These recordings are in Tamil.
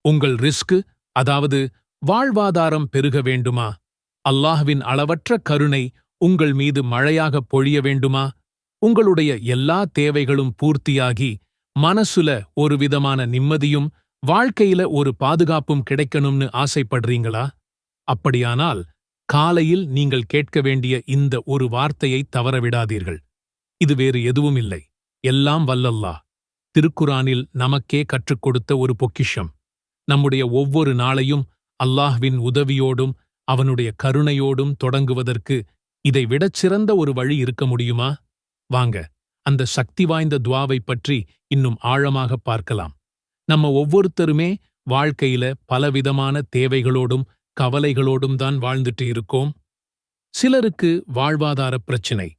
உங்கள் ரிஸ்க், அதாவது வாழ்வாதாரம் பெருக வேண்டுமா? அல்லாஹ்வின் அளவற்ற கருணை உங்கள் மீது மழையாகப் பொழிய வேண்டுமா? உங்களுடைய எல்லா தேவைகளும் பூர்த்தியாகி மனசுல ஒரு விதமான நிம்மதியும் வாழ்க்கையில ஒரு பாதுகாப்பும் கிடைக்கணும்னு ஆசைப்படுறீங்களா? அப்படியானால் காலையில் நீங்கள் கேட்க வேண்டிய இந்த ஒரு வார்த்தையை தவறவிடாதீர்கள். இது வேறு எதுவும் இல்லை, எல்லாம் வல்லல்லாஹ் திருக்குரானில் நமக்கே கற்றுக் கொடுத்த ஒரு பொக்கிஷம். நம்முடைய ஒவ்வொரு நாளையும் அல்லாஹ்வின் உதவியோடும் அவனுடைய கருணையோடும் தொடங்குவதற்கு இதை விடச் சிறந்த ஒரு வழி இருக்க முடியுமா? வாங்க, அந்த சக்தி வாய்ந்த துஆவை பற்றி இன்னும் ஆழமாக பார்க்கலாம். நம்ம ஒவ்வொருத்தருமே வாழ்க்கையில பலவிதமான தேவைகளோடும் கவலைகளோடும் தான் வாழ்ந்துட்டு இருக்கோம். சிலருக்கு வாழ்வாதார பிரச்சினை,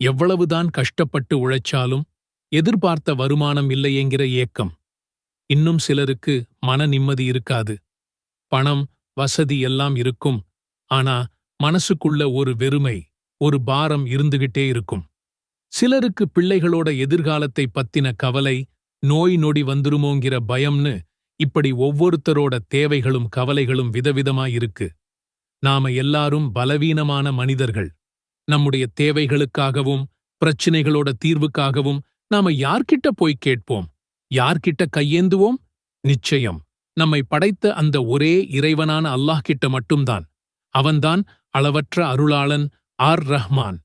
எவ்வளவுதான் கஷ்டப்பட்டு உழைச்சாலும் எதிர்பார்த்த வருமானம் இல்லையென்கிற ஏக்கம். இன்னும் சிலருக்கு மன நிம்மதி இருக்காது. பணம், வசதி எல்லாம் இருக்கும், ஆனா மனசுக்குள்ள ஒரு வெறுமை, ஒரு பாரம் இருந்துகிட்டே இருக்கும். சிலருக்கு பிள்ளைகளோட எதிர்காலத்தை பத்தின கவலை, நோய் நொடி வந்துருமோங்கிற பயம்னு இப்படி ஒவ்வொருத்தரோட தேவைகளும் கவலைகளும் விதவிதமாயிருக்கு. நாம எல்லாரும் பலவீனமான மனிதர்கள். நம்முடைய தேவைகளுக்காகவும் பிரச்சினைகளோட தீர்வுக்காகவும் நாம யார்கிட்ட போய் கேட்போம்? யார்கிட்ட கையேந்துவோம்? நிச்சயம் நம்மை படைத்த அந்த ஒரே இறைவனான அல்லாஹ் கிட்ட மட்டும்தான். அவன்தான் அளவற்ற அருளாளன், ஆர் ரஹ்மான்.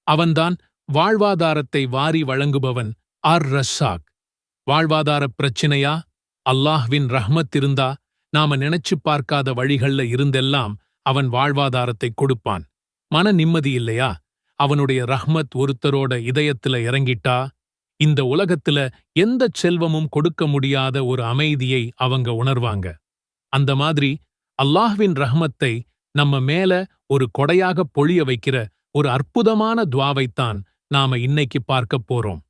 அவன்தான் வாழ்வாதாரத்தை வாரி வழங்குபவன், ஆர் ரஸ்ஸாக். வாழ்வாதாரப் பிரச்சினையா? அல்லாஹ்வின் ரஹ்மத் இருந்தா நாம நினைச்சுப் பார்க்காத வழிகள்ல இருந்தெல்லாம் அவன் வாழ்வாதாரத்தை கொடுப்பான். மன நிம்மதி இல்லையா? அவனுடைய ரஹ்மத் ஒருத்தரோட இதயத்துல இறங்கிட்டா இந்த உலகத்துல எந்தச் செல்வமும் கொடுக்க முடியாத ஒரு அமைதியை அவங்க உணர்வாங்க. அந்த மாதிரி அல்லாஹ்வின் ரஹ்மத்தை நம்ம மேல ஒரு கொடையாகப் பொழிய வைக்கிற ஒரு அற்புதமான துஆவைத்தான் நாம இன்னைக்கு பார்க்கப் போறோம்.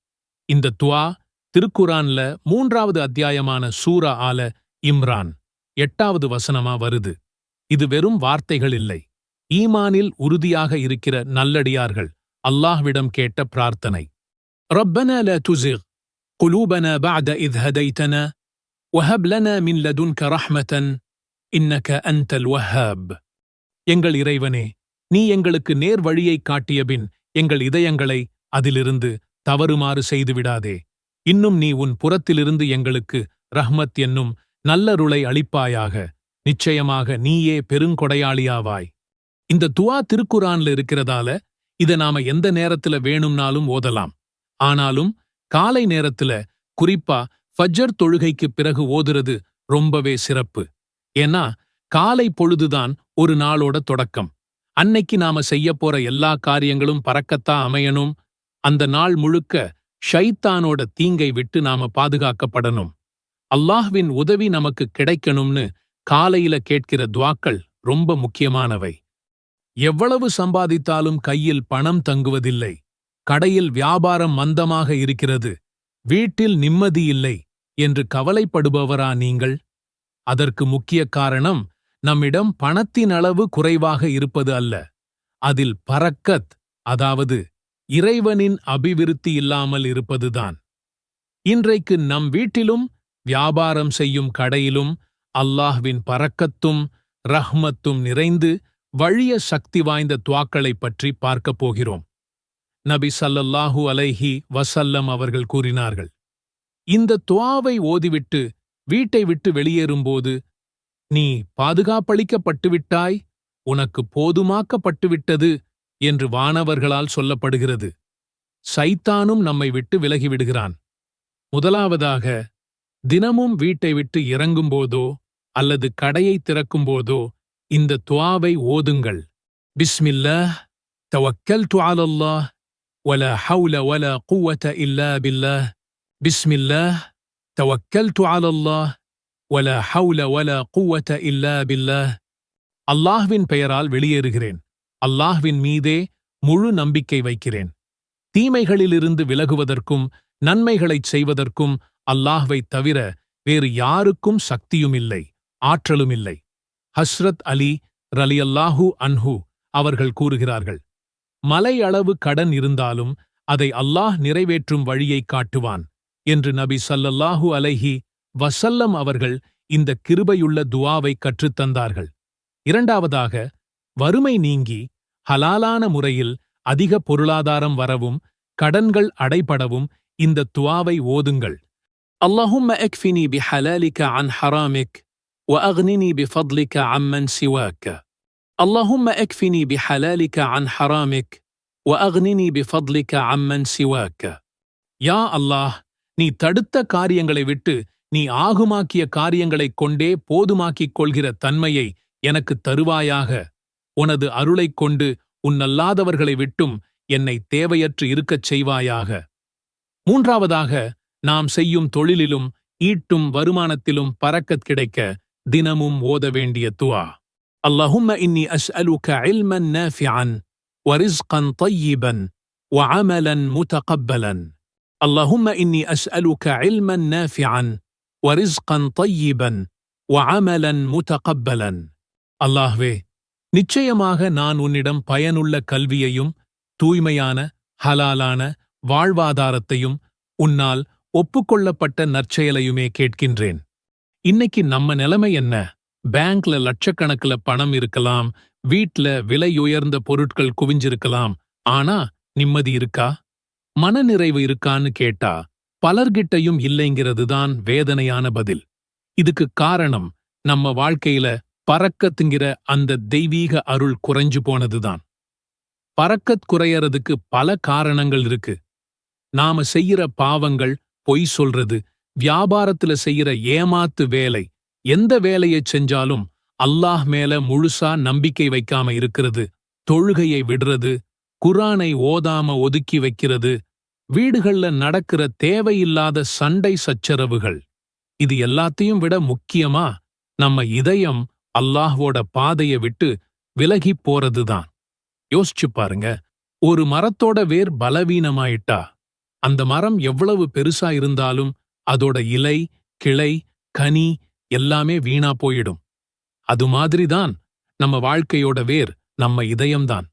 இந்த துஆ திருக்குரான்ல 3வது அத்தியாயமான சூரா ஆல இம்ரான் 8வது வசனமா வருது. இது வெறும் வார்த்தைகள் இல்லை, ஈமானில் உறுதியாக இருக்கிற நல்லடியார்கள் அல்லாஹ்விடம் கேட்ட பிரார்த்தனை. ரப்பனா லா துஸிக் குலூபனா பஅத இத் ஹதைதனா வஹப் லனா மின் லதுன்க ரஹ்மதன் இன்னக அன்தல் வஹ்ஹாப். எங்கள் இறைவனே, நீ எங்களுக்கு நேர் வழியைக் காட்டியபின் எங்கள் இதயங்களை அதிலிருந்து தவறுமாறு செய்துவிடாதே. இன்னும் நீ உன் புறத்திலிருந்து எங்களுக்கு ரஹ்மத் என்னும் நல்லருளை அளிப்பாயாக. நிச்சயமாக நீயே பெருங்கொடையாளியாவாய். இந்த துஆ திருக்குரான்ல இருக்கிறதால இத நாம எந்த நேரத்துல வேணும்னாலும் ஓதலாம். ஆனாலும் காலை நேரத்துல, குறிப்பா ஃபஜ்ர் தொழுகைக்குப் பிறகு ஓதுறது ரொம்பவே சிறப்பு. ஏன்னா காலை பொழுதுதான் ஒரு நாளோட தொடக்கம். அன்னைக்கு நாம செய்யப்போற எல்லா காரியங்களும் பறக்கத்தா அமையணும். அந்த நாள் முழுக்க ஷைத்தானோட தீங்கை விட்டு நாம பாதுகாக்கப்படணும். அல்லாஹ்வின் உதவி நமக்கு கிடைக்கணும்னு காலையில கேட்கிற துஆக்கள் ரொம்ப முக்கியமானவை. எவ்வளவு சம்பாதித்தாலும் கையில் பணம் தங்குவதில்லை. கடையில் வியாபாரம் மந்தமாக இருக்கிறது, வீட்டில் நிம்மதியில்லை என்று கவலைப்படுபவரா நீங்கள்? அதற்கு முக்கிய காரணம் நம்மிடம் பணத்தின் அளவு குறைவாக இருப்பது அல்ல, அதில் பரக்கத், அதாவது இறைவனின் அபிவிருத்தி இல்லாமல் இருப்பதுதான். இன்றைக்கு நம் வீட்டிலும் வியாபாரம் செய்யும் கடையிலும் அல்லாஹ்வின் பரக்கத்தும் ரஹ்மத்தும் நிறைந்து வழிய சக்தி வாய்ந்த துஆக்களைப் பற்றி பார்க்கப் போகிறோம். நபி ஸல்லல்லாஹு அலைஹி வஸல்லம் அவர்கள் கூறினார்கள், இந்த துஆவை ஓதிவிட்டு வீட்டை விட்டு வெளியேறும்போது, நீ பாதுகாப்பளிக்கப்பட்டுவிட்டாய், உனக்கு போதுமாக்கப்பட்டுவிட்டது என்று வானவர்களால் சொல்லப்படுகிறது. சைத்தானும் நம்மை விட்டு விலகிவிடுகிறான். முதலாவதாக, தினமும் வீட்டை விட்டு இறங்கும்போதோ அல்லது கடையை திறக்கும்போதோ இந்த துஆவை ஓதுங்கள். பிஸ்மில்லாஹ் தவக்கல்து அலல்லாஹ் வலா ஹவுல வலா குவத இல்லா பில்லாஹ். பிஸ்மில்லாஹ் தவக்கல்து அலல்லாஹ் வலா ஹவுல வலா குவத இல்லா பில்லாஹ். அல்லாஹ்வின் பெயரால் வெளியேறுகிறேன். அல்லாஹ்வின் மீதே முழு நம்பிக்கை வைக்கிறேன். தீமைகளிலிருந்து விலகுவதற்கும் நன்மைகளைச் செய்வதற்கும் அல்லாஹ்வைத் தவிர வேறு யாருக்கும் சக்தியுமில்லை, ஆற்றலுமில்லை. ஹஸ்ரத் அலி ரலியல்லாஹு அன்ஹு அவர்கள் கூறுகிறார்கள், மலை அளவு கடன் இருந்தாலும் அதை அல்லாஹ் நிறைவேற்றும் வழியைக் காட்டுவான் என்று நபி ஸல்லல்லாஹு அலைஹி வஸல்லம் அவர்கள் இந்த கிருபையுள்ள துஆவை கற்றுத்தந்தார்கள். இரண்டாவதாக, வறுமை நீங்கி ஹலாலான முறையில் அதிக பொருளாதாரம் வரவும் கடன்கள் அடைபடவும் இந்த துஆவை ஓதுங்கள். اللهم اكفني بحلالك عن حرامك واغنني بفضلك عمن سواك. اللهم اكفني بحلالك عن حرامك واغنني بفضلك عمن سواك. யா அல்லாஹ், நீ தடுத்த காரியங்களை விட்டு நீ ஆகுமாக்கிய காரியங்களைக் கொண்டே போதுமாக்கிக் கொள்கிற தன்மையை எனக்கு தருவாயாக. உனது அருளைக் கொண்டு உன்னல்லாதவர்களை விட்டும் என்னை தேவையற்று இருக்கச் செய்வாயாக. மூன்றாவதாக, நாம் செய்யும் தொழிலிலும் ஈட்டும் வருமானத்திலும் பரக்கத் கிடைக்க தினமும் ஓத வேண்டிய துஆ. اللهم إني أسألك علما نافعا ورزقا طيبا وعملا متقبلا. اللهم إني أسألك علما نافعا ورزقا طيبا وعملا متقبلا. அல்லாஹ்வே, நிச்சயமாக நான் உன்னிடம் பயனுள்ள கல்வியையும் தூய்மையான ஹலாலான வாழ்வாதாரத்தையும் உன்னால் ஒப்புக்கொள்ளப்பட்ட நற்செயலையுமே கேட்கின்றேன். இன்னைக்கு நம்ம நிலைமை என்ன? பேங்க்ல லட்சக்கணக்குல பணம் இருக்கலாம், வீட்ல விலையுயர்ந்த பொருட்கள் குவிஞ்சிருக்கலாம். ஆனா நிம்மதி இருக்கா? மனநிறைவு இருக்கான்னு கேட்டா பலர்கிட்டையும் இல்லைங்கிறதுதான் வேதனையான பதில். இதுக்கு காரணம் நம்ம வாழ்க்கையில பரக்கத்துங்கிற அந்த தெய்வீக அருள் குறைஞ்சு போனதுதான். பரக்கத் குறையறதுக்கு பல காரணங்கள் இருக்கு. நாம செய்யற பாவங்கள், பொய் சொல்றது, வியாபாரத்துல செய்யற ஏமாத்து வேலை, எந்த வேலையைச் செஞ்சாலும் அல்லாஹ் மேல முழுசா நம்பிக்கை வைக்காம இருக்கிறது, தொழுகையை விடுறது, குர்ஆனை ஓதாம ஒதுக்கி வைக்கிறது, வீடுகள்ல நடக்கிற தேவையில்லாத சண்டை சச்சரவுகள். இது எல்லாத்தையும் விட முக்கியமா நம்ம இதயம் அல்லாஹ்வோட பாதையை விட்டு விலகிப் போறதுதான். யோசிச்சு பாருங்க, ஒரு மரத்தோட வேர் பலவீனமாயிட்டா அந்த மரம் எவ்வளவு பெருசா இருந்தாலும் அதோட இலை, கிளை, கனி எல்லாமே வீணா போயிடும். அது மாதிரிதான் நம்ம வாழ்க்கையோட வேர் நம்ம இதயம்தான்.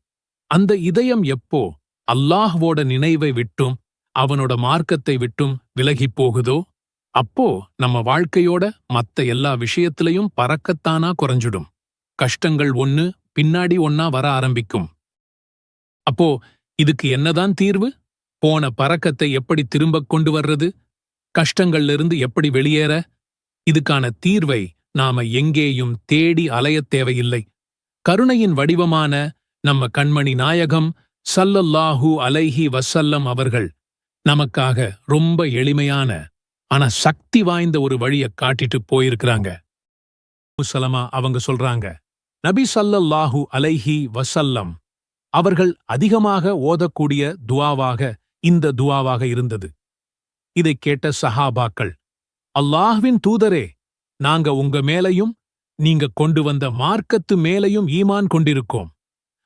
அந்த இதயம் எப்போ அல்லாஹ்வோட நினைவை விட்டும் அவனோட மார்க்கத்தை விட்டும் விலகிப் போகுதோ அப்போ நம்ம வாழ்க்கையோட மத்த எல்லா விஷயத்திலையும் பறக்கத்தானா குறைஞ்சிடும். கஷ்டங்கள் ஒன்னு பின்னாடி ஒன்னா வர ஆரம்பிக்கும். அப்போ இதுக்கு என்னதான் தீர்வு? போன பறக்கத்தை எப்படி திரும்பக் கொண்டு வர்றது? கஷ்டங்கள்ல இருந்து எப்படி வெளியேற? இதுக்கான தீர்வை நாம எங்கேயும் தேடி அலையத் தேவையில்லை. கருணையின் வடிவமான நம்ம கண்மணி நாயகம் ஸல்லல்லாஹு அலைஹி வஸல்லம் அவர்கள் நமக்காக ரொம்ப எளிமையான ஆனா சக்தி வாய்ந்த ஒரு வழியை காட்டிட்டு போயிருக்கிறாங்க. சலமா அவங்க சொல்றாங்க, நபி ஸல்லல்லாஹு அலைஹி வஸல்லம் அவர்கள் அதிகமாக ஓதக்கூடிய துஆவாக இந்த துஆவாக இருந்தது. இதைக் கேட்ட சஹாபாக்கள், அல்லாஹ்வின் தூதரே, நாங்க உங்க மேலையும் நீங்க கொண்டு வந்த மார்க்கத்து மேலையும் ஈமான் கொண்டிருக்கோம்.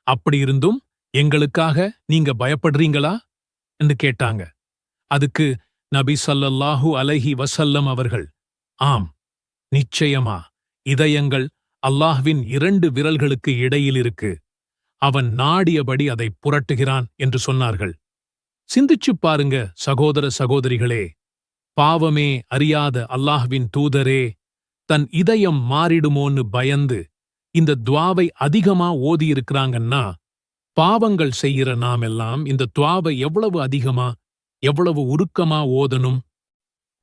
அப்படியிருந்தும் எங்களுக்காக நீங்க பயப்படுறீங்களா என்று கேட்டாங்க. அதுக்கு நபி ஸல்லல்லாஹு அலைஹி வஸல்லம் அவர்கள், ஆம், நிச்சயமா இதயங்கள் அல்லாஹ்வின் 2 விரல்களுக்கு இடையில் இருக்கு. அவன் நாடியபடி அதை புரட்டுகிறான் என்று சொன்னார்கள். சிந்திச்சுப் பாருங்க சகோதர சகோதரிகளே, பாவமே அறியாத அல்லாஹ்வின் தூதரே தன் இதயம் மாறிடுமோன்னு பயந்து இந்த துஆவை அதிகமா ஓதியிருக்கிறாங்கன்னா, பாவங்கள் செய்கிற நாமெல்லாம் இந்த துஆவை எவ்வளவு அதிகமா எவ்வளவு உருக்கமா ஓதணும்?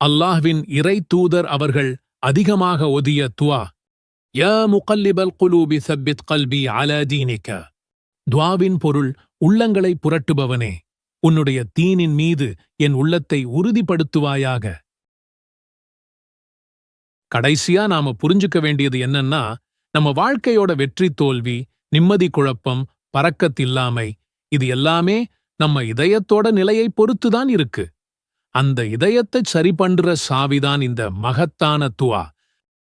அல்லாஹ்வின் இறை தூதர் அவர்கள் அதிகமாக ஓதிய துஆ, யா முகல்லிபல் குலூபி சப்பித் கல்பி அலா தீனிக. துஆவின் பொருள், உள்ளங்களை புரட்டுபவனே, உன்னுடைய தீனின் மீது என் உள்ளத்தை உறுதிப்படுத்துவாயாக. கடைசியா நாம புரிஞ்சுக்க வேண்டியது என்னன்னா, நம்ம வாழ்க்கையோட வெற்றி தோல்வி, நிம்மதி குழப்பம், பரக்கத்தில்லாமை, இது எல்லாமே நம்ம இதயத்தோட நிலையை பொறுத்துதான் இருக்கு. அந்த இதயத்தை சரி பண்ற சாவிதான் இந்த மகத்தான துஆ.